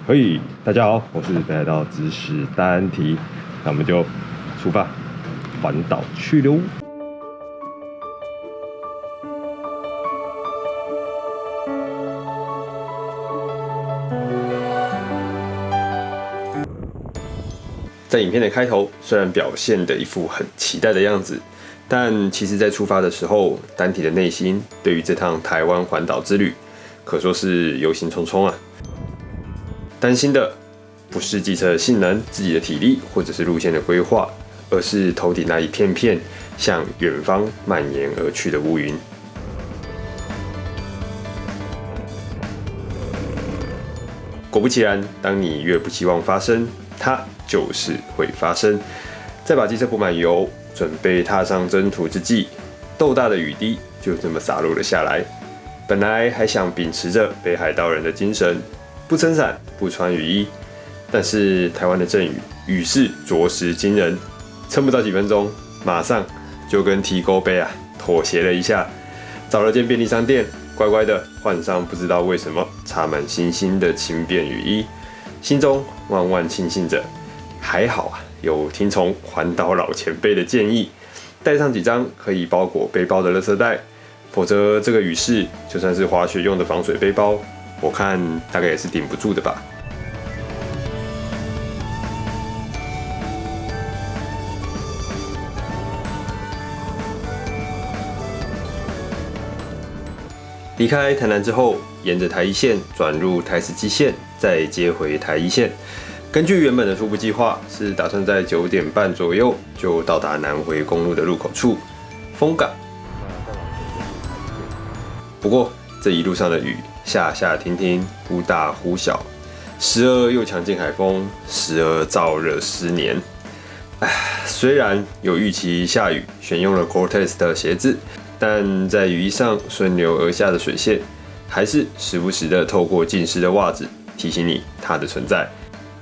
嘿，大家好，我是北海道知识单题，那我们就出发环岛去喽。在影片的开头，虽然表现的一副很期待的样子，但其实在出发的时候，单体的内心对于这趟台湾环岛之旅，可说是忧心忡忡啊。担心的不是机车的性能、自己的体力，或者是路线的规划，而是头顶那一片片向远方蔓延而去的乌云。果不其然，当你越不期望发生，它就是会发生。在把机车补满油，准备踏上征途之际，豆大的雨滴就这么洒落了下来。本来还想秉持着北海道人的精神，不撑伞，不穿雨衣，但是台湾的阵雨雨势着实惊人，撑不到几分钟，马上就跟提钩杯妥协了一下，找了间便利商店，乖乖的换上不知道为什么插满星星的轻便雨衣，心中万万庆幸着，还好有听从环岛老前辈的建议，带上几张可以包裹背包的垃圾袋，否则这个雨势就算是滑雪用的防水背包，我看大概也是顶不住的吧。离开台南之后，沿着台一线转入台十七线，再接回台一线。根据原本的初步计划，是打算在9点半左右就到达南回公路的入口处丰港。不过这一路上的雨下下停停，忽大忽小，时而又强劲海风，时而燥热湿黏。虽然有预期下雨，选用了 Gore-Tex 的鞋子，但在雨衣上顺流而下的水线，还是时不时的透过浸湿的袜子提醒你它的存在。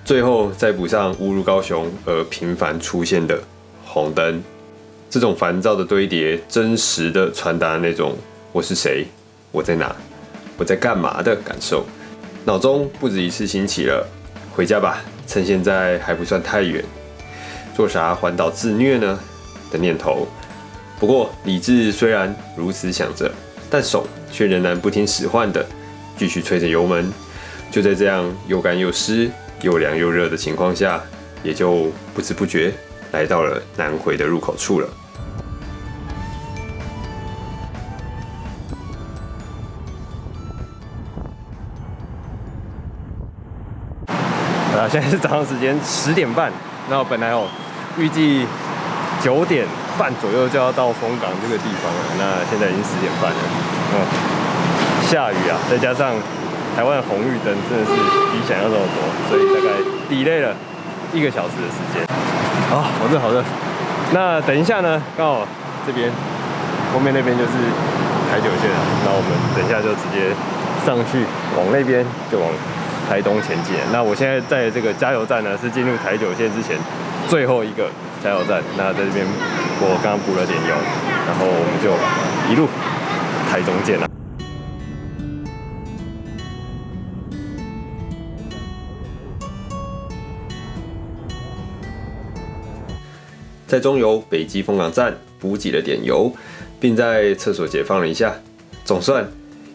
最后再补上误入高雄而频繁出现的红灯，这种烦躁的堆叠，真实的传达那种我是谁，我在哪，我在干嘛的感受，脑中不止一次兴起了回家吧，趁现在还不算太远，做啥环岛自虐呢的念头。不过理智虽然如此想着，但手却仍然不听使唤的继续催着油门。就在这样又干又湿又凉又热的情况下，也就不知不觉来到了南回的入口处了。现在是早上时间10点半，那我本来预计9点半左右就要到丰港这个地方了，那现在已经10点半了。下雨再加上台湾的红绿灯真的是比想象中的多，所以大概 delay 了1个小时的时间。好热好热。那等一下呢，刚好这边后面那边就是台九线了，那我们等一下就直接上去往那边就往台东前进。那我现在在这个加油站呢，是进入台九线之前最后一个加油站。那在这边我刚刚补了点油，然后我们就一路台中见了。在中油北基丰港站补给了点油，并在厕所解放了一下，总算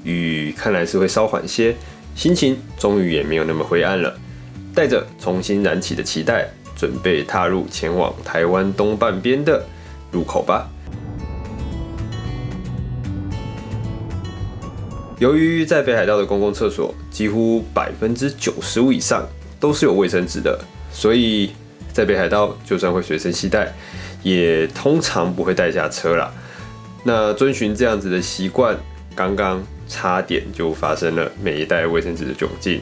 雨看来是会稍缓些，心情终于也没有那么灰暗了。带着重新燃起的期待，准备踏入前往台湾东半边的入口吧。由于在北海道的公共厕所几乎95%以上都是有卫生纸的，所以在北海道就算会随身携带，也通常不会带下车啦。那遵循这样子的习惯，刚刚差点就发生了没带卫生纸的窘境，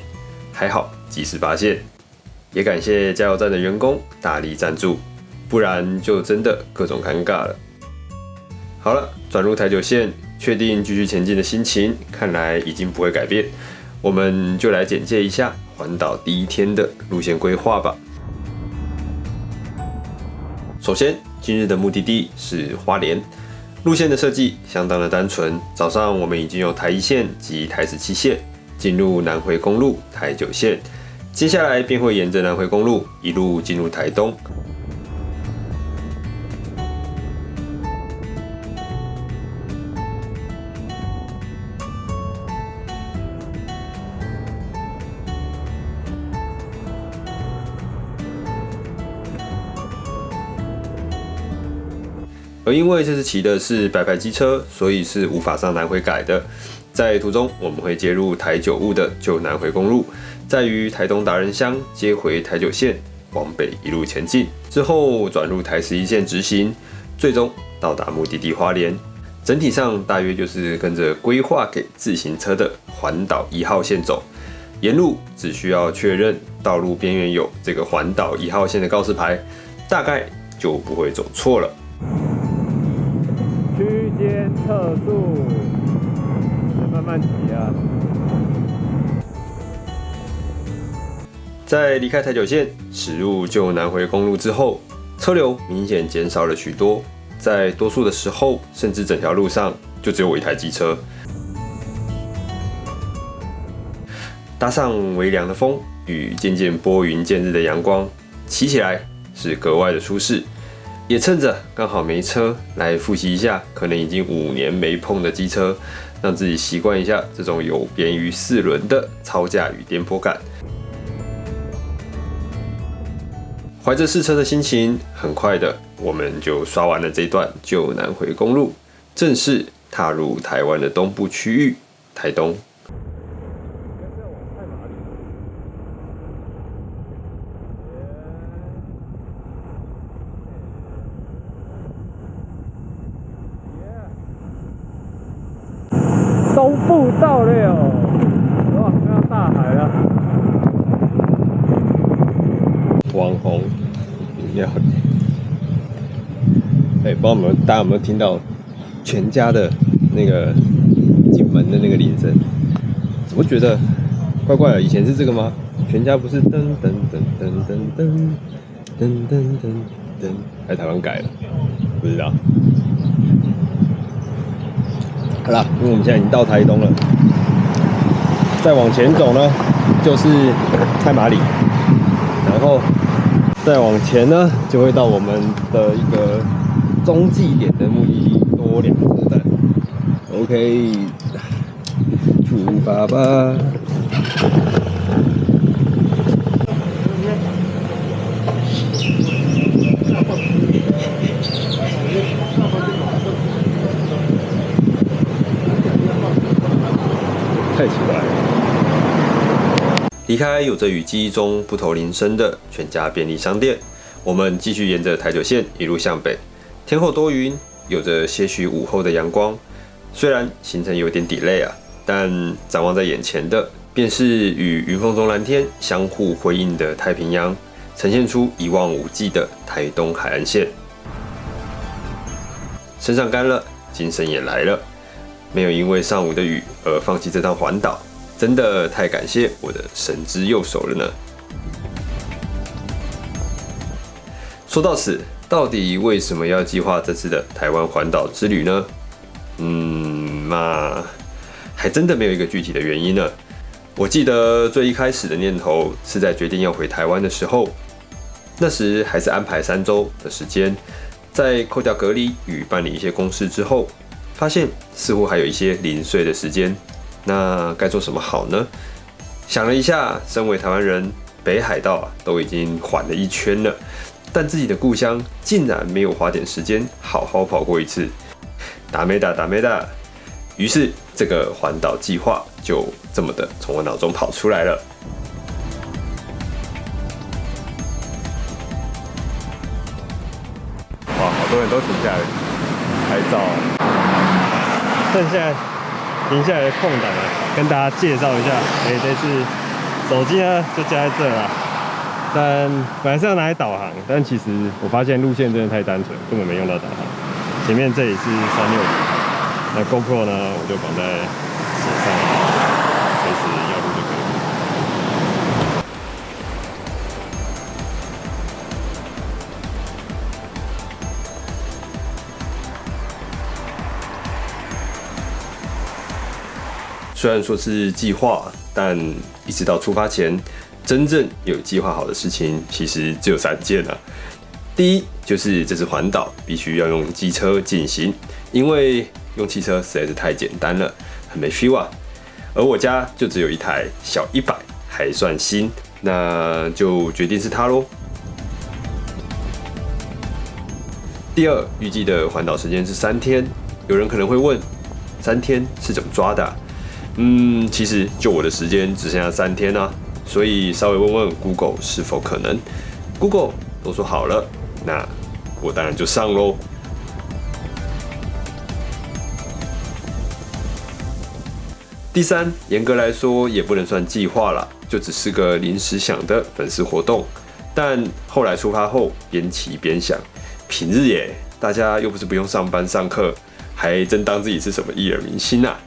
还好及时发现，也感谢加油站的员工大力赞助，不然就真的各种尴尬了。好了，转入台九线，确定继续前进的心情，看来已经不会改变。我们就来简介一下环岛第1天的路线规划吧。首先，今日的目的地是花莲，路线的设计相当的单纯。早上我们已经由台一线及台17线进入南回公路台9线，接下来便会沿着南回公路一路进入台东。而因为这次骑的是白牌机车，所以是无法上南回改的。在途中，我们会接入台九雾的旧南回公路，再于台东达人乡接回台九线，往北一路前进，之后转入台11线直行，最终到达目的地花莲。整体上大约就是跟着规划给自行车的环岛1号线走，沿路只需要确认道路边缘有这个环岛1号线的告示牌，大概就不会走错了。区间测速，慢慢骑啊。在离开台九线，驶入旧南回公路之后，车流明显减少了许多。在多数的时候，甚至整条路上就只有我一台机车。搭上微凉的风与渐渐拨云见日的阳光，骑起来是格外的舒适。也趁着刚好没车，来复习一下可能已经5年没碰的机车，让自己习惯一下这种有别于4轮的操驾与颠簸感。怀着试车的心情，很快的我们就刷完了这段旧南回公路，正式踏入台湾的东部区域——台东。东部到了，哇，看到大海了。网红，要，不知道大家有没有听到全家的那个进门的那个铃声？怎么觉得怪怪的？以前是这个吗？全家不是噔噔噔噔噔噔噔噔噔噔，还台湾改了，不知道。好啦，因为我们现在已经到台东了，再往前走呢，就是太麻里，然后再往前呢，就会到我们的一个中继点的目的地多良车站。OK， 出发吧！太奇怪了。离开有着与记忆中不同铃声的全家便利商店，我们继续沿着台九线一路向北。天后多云，有着些许午后的阳光。虽然行程有点 delay 啊，但展望在眼前的，便是与云缝中蓝天相互辉映的太平洋，呈现出一望无际的台东海岸线。身上干了，精神也来了。没有因为上午的雨而放弃这趟环岛，真的太感谢我的神之右手了呢。说到此，到底为什么要计划这次的台湾环岛之旅呢？那还真的没有一个具体的原因呢。我记得最一开始的念头是在决定要回台湾的时候，那时还是安排3周的时间，在扣掉隔离与办理一些公事之后，发现似乎还有一些零碎的时间，那该做什么好呢？想了一下，身为台湾人，北海道都已经环了一圈了，但自己的故乡竟然没有花点时间好好跑过一次，打没打。于是这个环岛计划就这么的从我脑中跑出来了。哇，好多人都停下来拍照。趁现在停下来的空档啊，跟大家介绍一下。这次手机呢就架在这啦。但本来是要拿来导航，但其实我发现路线真的太单纯，根本没用到导航。前面这里是360，那 GoPro 呢我就绑在手上，随时要录就可以。虽然说是计划，但一直到出发前，真正有计划好的事情，其实只有3件啊。第一就是这次环岛必须要用机车进行，因为用汽车实在是太简单了，很没 feel 啊。而我家就只有一台小100，还算新，那就决定是它咯。第二，预计的环岛时间是3天。有人可能会问，3天是怎么抓的啊？其实就我的时间只剩下3天啊，所以稍微问问 Google 是否可能。Google 都说好了，那我当然就上咯。第三，严格来说也不能算计划啦，就只是个临时想的粉丝活动。但后来出发后，边骑边想，平日耶，大家又不是不用上班上课，还真当自己是什么艺人明星啊。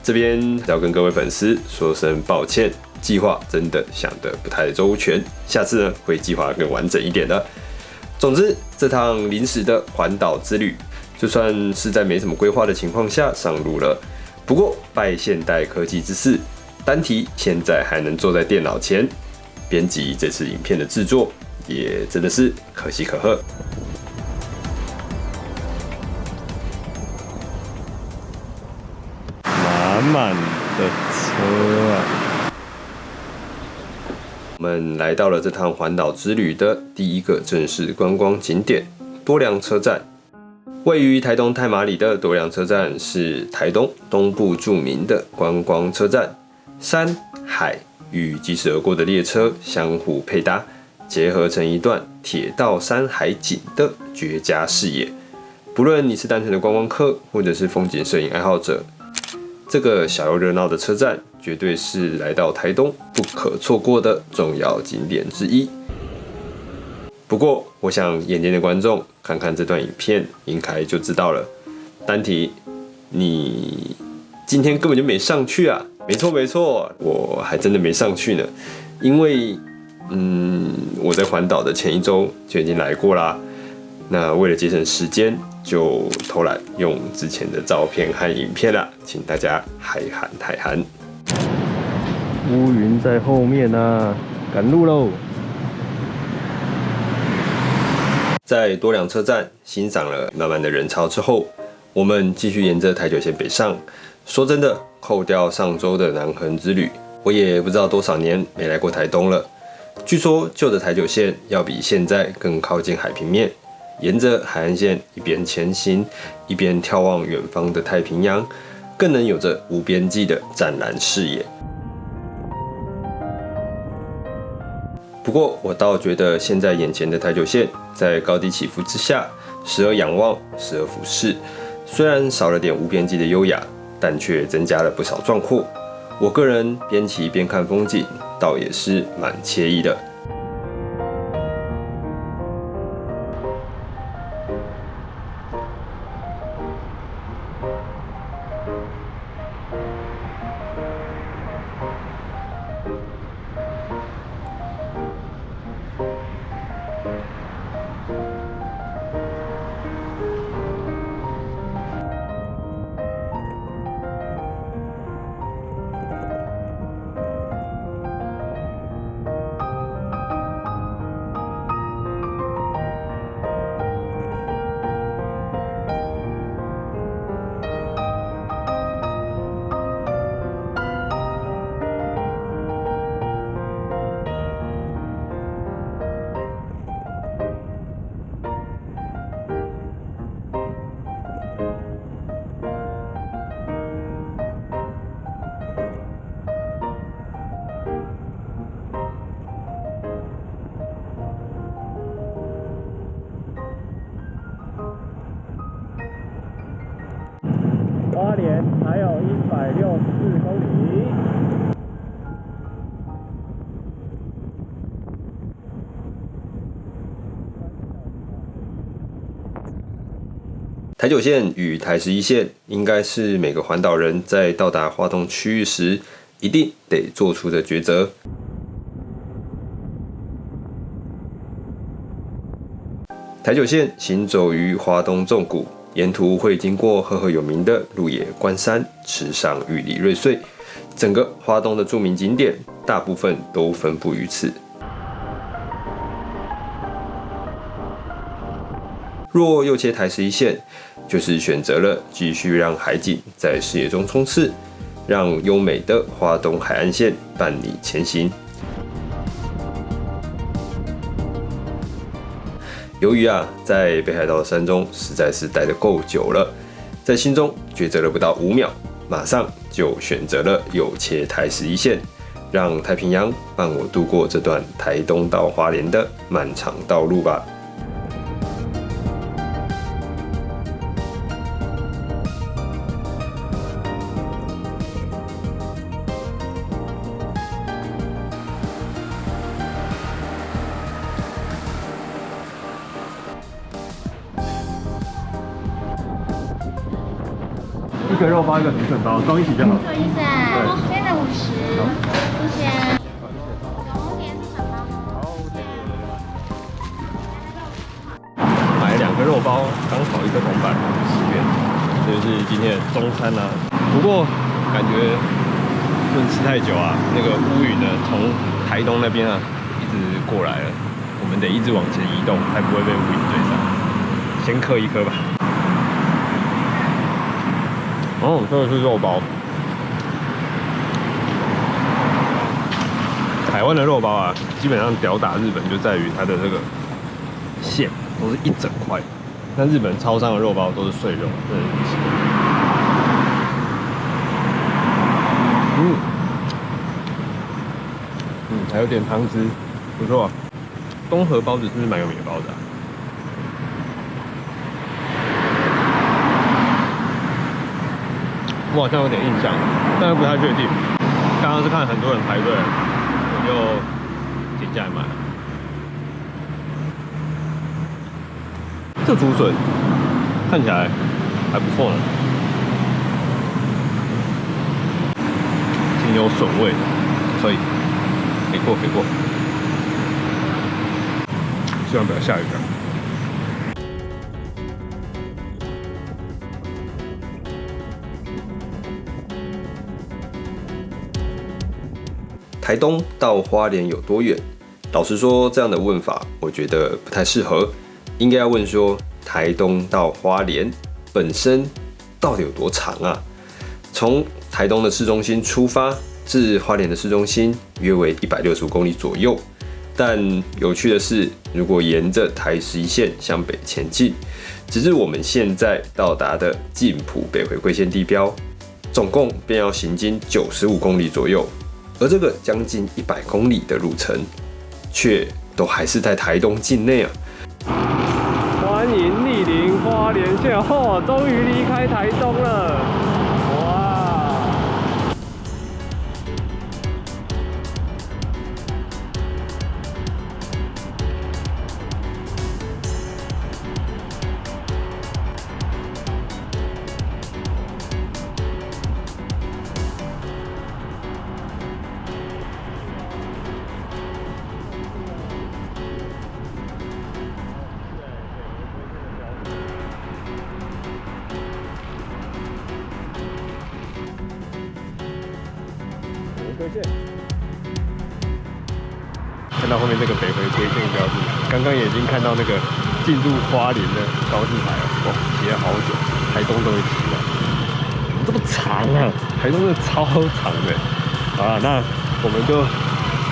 这边要跟各位粉丝说声抱歉，计划真的想得不太周全，下次呢会计划更完整一点的。总之，这趟临时的环岛之旅，就算是在没什么规划的情况下上路了。不过拜现代科技之赐，单提现在还能坐在电脑前编辑这次影片的制作，也真的是可喜可贺。满满的车啊！我们来到了这趟环岛之旅的第一个正式观光景点——多良车站。位于台东太麻里的多良车站是台东东部著名的观光车站，山海与疾驶而过的列车相互配搭，结合成一段铁道山海景的绝佳视野。不论你是单纯的观光客，或者是风景摄影爱好者，这个小又热闹的车站绝对是来到台东不可错过的重要景点之一。不过，我想眼尖的观众看看这段影片，应该就知道了。单提，你今天根本就没上去啊！没错，我还真的没上去呢。因为，我在环岛的前1周就已经来过啦。那为了节省时间，就偷懒用之前的照片和影片啦，请大家海涵。乌云在后面啊，赶路喽！在多良车站欣赏了满满的人潮之后，我们继续沿着台九线北上。说真的，扣掉上周的南横之旅，我也不知道多少年没来过台东了。据说旧的台九线要比现在更靠近海平面，沿着海岸线一边前行，一边眺望远方的太平洋，更能有着无边际的湛蓝视野。不过，我倒觉得现在眼前的台九线在高低起伏之下，时而仰望，时而俯视，虽然少了点无边际的优雅，但却增加了不少壮阔。我个人边骑边看风景，倒也是蛮惬意的。花莲还有164公里。台九线与台11线应该是每个环岛人在到达花东区域时一定得做出的抉择。台九线行走于花东纵谷，沿途会经过赫赫有名的鹿野关山、池上、玉里、瑞穗，整个花东的著名景点大部分都分布于此。若又切台11线，就是选择了继续让海景在视野中冲刺，让优美的花东海岸线伴你前行。由于在北海道的山中实在是待得够久了，在心中抉择了不到5秒，马上就选择了又切台11线，让太平洋伴我度过这段台东到花莲的漫长道路吧。一个肉包，一个竹笋包，装一起就好。做一下，现在50，谢谢。红莲是什么？买2个肉包，刚好1个铜板10元，这就是今天的中餐啊。不过感觉不能吃太久啊，那个乌云呢从台东那边一直过来了，我们得一直往前移动，才不会被乌云追上。先嗑一颗吧。哦，这个是肉包。台湾的肉包基本上吊打日本就在于它的这个馅都是一整块，但日本超商的肉包都是碎肉，真的很奇怪。还有点汤汁，不错。东河包子是不是蛮有名的包子啊？我好像有点印象，但是不太确定。刚刚是看很多人排队，我就停下来买了。这竹笋看起来还不错呢，挺有笋味的，可以，给过。希望不要下雨了。台东到花莲有多远？老实说，这样的问法我觉得不太适合，应该要问说台东到花莲本身到底有多长啊？从台东的市中心出发至花莲的市中心约为165公里左右，但有趣的是，如果沿着台11线向北前进，直至我们现在到达的近埔北回归线地标，总共便要行经95公里左右。而这个将近100公里的路程，却都还是在台东境内啊！欢迎莅临花莲县，终于离开台东了，哇！看到后面这个北回归线标志，刚刚也已经看到那个进入花莲的告示牌了。哇，骑了好久，台东终于骑了，怎么这么长啊？台东真的超长的。好了，那我们就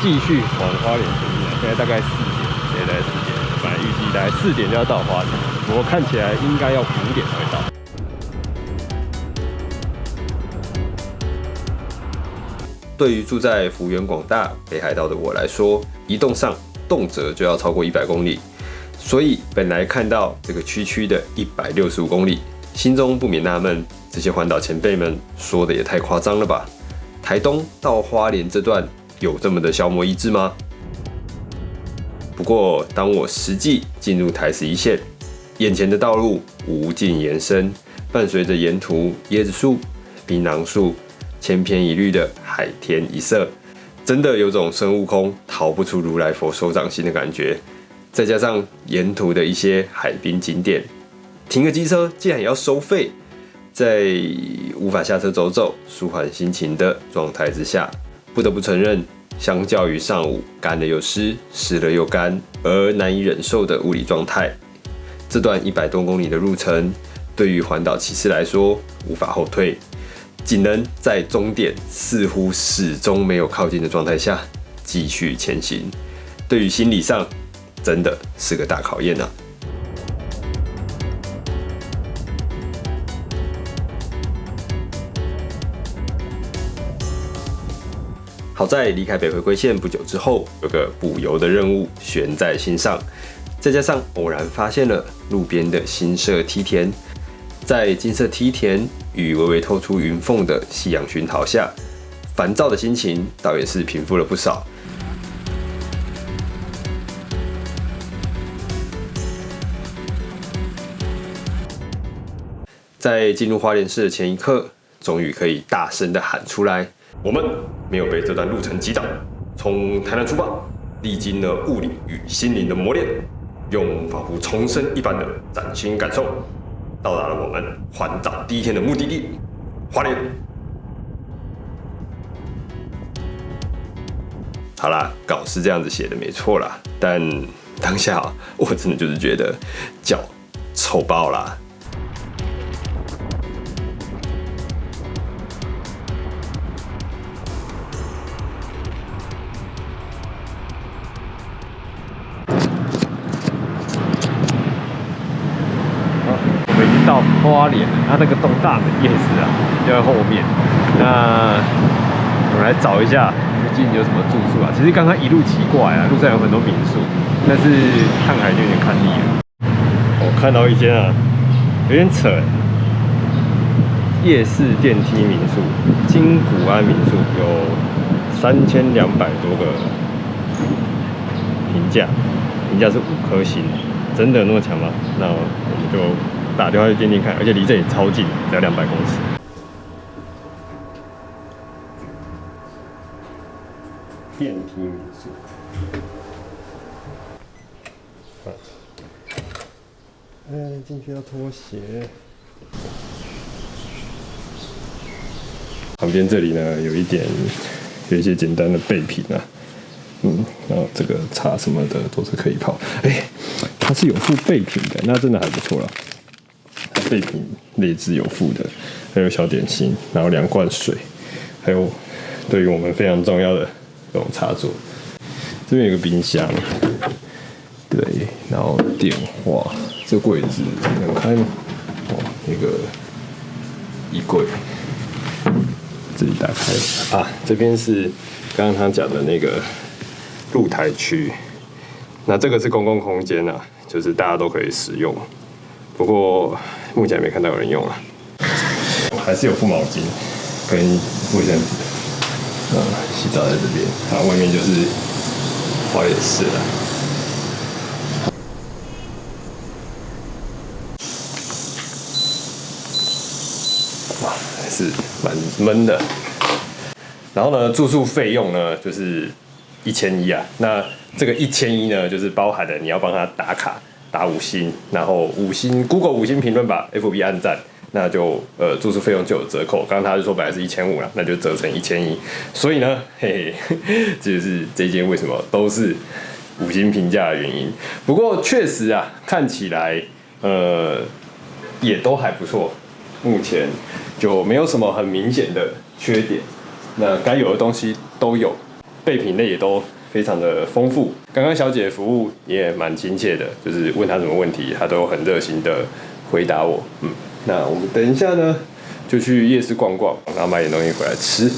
继续往花莲前进了。现在大概4点，本来预计大概4点就要到花莲，不过看起来应该要5点才会到。对于住在幅员广大北海道的我来说，移动上动辄就要超过100公里，所以本来看到这个区的165公里，心中不免纳闷，这些环岛前辈们说的也太夸张了吧？台东到花莲这段有这么的消磨意志吗？不过当我实际进入台11线，眼前的道路无尽延伸，伴随着沿途椰子树、槟榔树，千篇一律的海天一色，真的有种孙悟空逃不出如来佛手掌心的感觉。再加上沿途的一些海滨景点，停个机车竟然也要收费，在无法下车走走、舒缓心情的状态之下，不得不承认，相较于上午干了又湿、湿了又干而难以忍受的物理状态，这段100多公里的路程，对于环岛骑士来说无法后退，仅能在终点似乎始终没有靠近的状态下继续前行。对于心理上，真的是个大考验啊！好在离开北回归线不久之后，有个补油的任务悬在心上，再加上偶然发现了路边的新设梯田，在金色梯田与微微透出云缝的夕阳熏陶下，烦躁的心情倒也是平复了不少。在进入花莲市的前一刻，终于可以大声的喊出来。我们没有被这段路程击倒，从台南出发，历经了物理与心灵的磨练，用仿佛重生一般的崭新感受，到达了我们环岛第一天的目的地——花莲。好啦，稿是这样子写的没错啦，但当下我真的就是觉得脚臭爆啦。到花莲，它那个东大门夜市啊，就在后面。那我们来找一下附近有什么住宿啊。其实刚刚一路骑过来啊，路上有很多民宿，但是看海就有点看腻了。我看到一间啊，有点扯，夜市电梯民宿，金谷安民宿，有3200多个评价是5颗星，真的有那么强吗？那我们就打电话去店店看，而且离这里超近，只要200公尺。电梯民宿，进去要脱鞋。旁边这里呢，有一些简单的备品啊，然后这个茶什么的都是可以泡。它是有附备品的，那真的还不错啦。备品列支有附的，还有小点心，然后2罐水，还有对于我们非常重要的这种插座。这边有个冰箱，对，然后电话，这柜子能开吗？那个衣柜，这里打开啊。这边是刚刚他讲的那个露台区，那这个是公共空间啊，就是大家都可以使用。不过目前没看到有人用啊，还是有附毛巾跟卫生纸。洗澡在这边，然后外面就是花莲市了。哇，还是蛮闷的。然后呢，住宿费用呢就是1100啊。那这个1100呢，就是包含了你要帮他打卡。打5星，然后5星 Google 5星评论吧 ，FB 按赞，那就住宿费用就有折扣。刚刚他就说本来是1500啦，那就折成1100。所以呢，嘿嘿，这就是这间为什么都是5星评价的原因。不过确实啊，看起来也都还不错，目前就没有什么很明显的缺点。那该有的东西都有，备品类也都非常的丰富。刚刚小姐的服务也蛮亲切的，就是问她什么问题，她都很热心的回答我。那我们等一下呢，就去夜市逛逛，然后买点东西回来吃。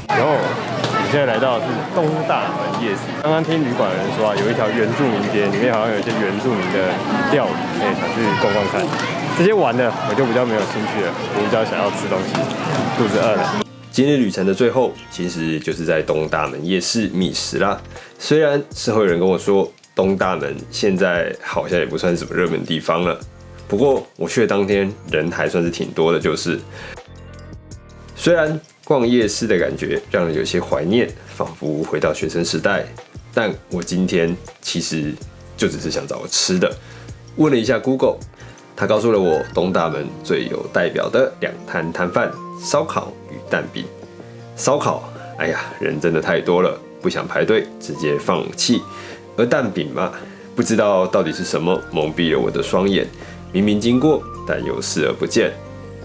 然后我们现在来到的是东大门夜市。刚刚听旅馆的人说啊，有一条原住民街，里面好像有一些原住民的料理，想去逛逛看。这些玩的我就比较没有兴趣了，我比较想要吃东西，肚子饿了。今日旅程的最后，其实就是在东大门夜市觅食啦。虽然事后有人跟我说，东大门现在好像也不算什么热门地方了，不过我去的当天人还算是挺多的，就是。虽然逛夜市的感觉让人有些怀念，仿仿佛回到学生时代。但我今天其实就只是想找个吃的，问了一下 Google， 他告诉了我东大门最有代表的2摊摊贩：烧烤与蛋饼。烧烤，哎呀，人真的太多了，不想排队，直接放弃。而蛋饼嘛，不知道到底是什么蒙蔽了我的双眼，明明经过，但又视而不见。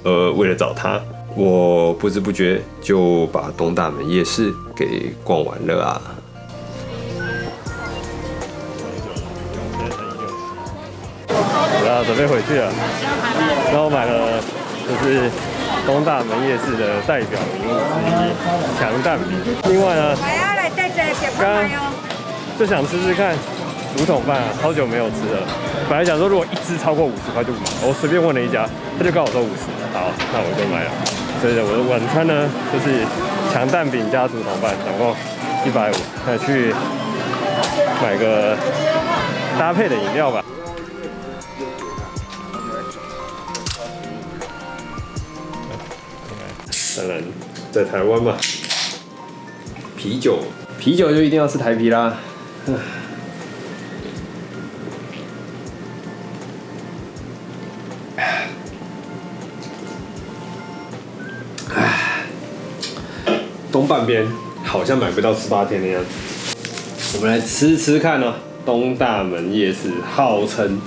而为了找它，我不知不觉就把东大门夜市给逛完了啊！然后准备回去了，然后买了就是东大门夜市的代表名物之一强蛋饼。另外呢，刚刚就想吃吃看竹筒饭啊，好久没有吃了。本来想说如果一只超过50块就买，我随便问了一家，他就告诉我说50，好，那我就买了。所以我的晚餐呢就是强蛋饼加竹筒饭，总共150，再去买个搭配的饮料吧。当然，在台湾嘛，啤酒就一定要吃台啤啦。东半边好像买不到18天的样子，我们来吃吃看哦。东大门夜市号称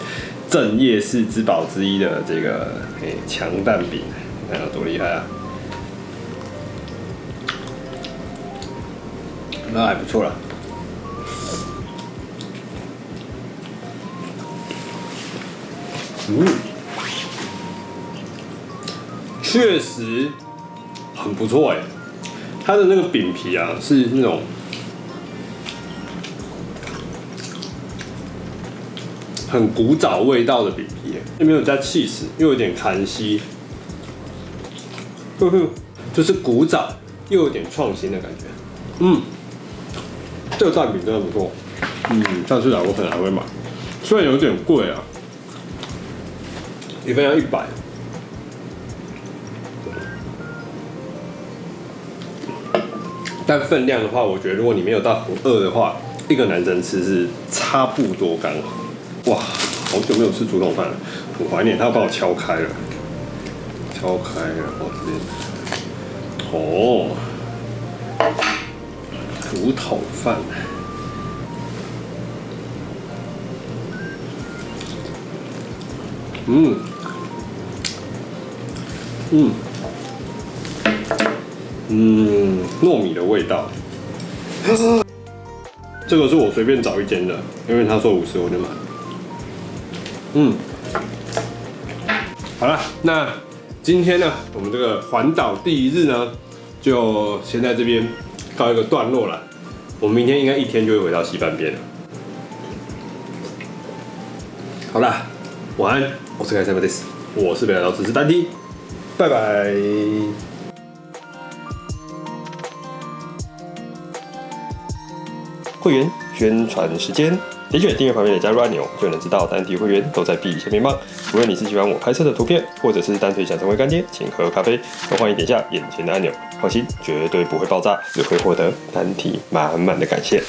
正夜市之宝之一的这个强蛋饼，看有多厉害啊！那还不错啦。确实很不错哎。它的那个饼皮啊，是那种很古早味道的饼皮，又没有加cheese，又有点韩西，就是古早又有点创新的感觉。这个蛋饼真的不错。下次来我可能还会买，虽然有点贵啊，一份要100。但分量的话，我觉得如果你没有到很饿的话，一个男生吃是差不多刚好。哇，好久没有吃竹筒饭了，很怀念。他要帮我敲开了，这边竹筒饭。糯米的味道。这个是我随便找一间的，因为他说50我就买。好了，那今天呢，我们这个环岛第1日呢，就先在这边告一个段落了。我们明天应该1天就会回到西半边了。好啦，晚安，我是开山马德斯，我是北海道只是单体，拜拜。会员宣传时间，点选订阅旁边的加入按钮，就能知道单体会员都在币下面棒。无论你是喜欢我拍摄的图片，或者是单纯想成为干爹，请喝咖啡，都欢迎点下眼前的按钮。放心，绝对不会爆炸，只会获得单体满满的感谢。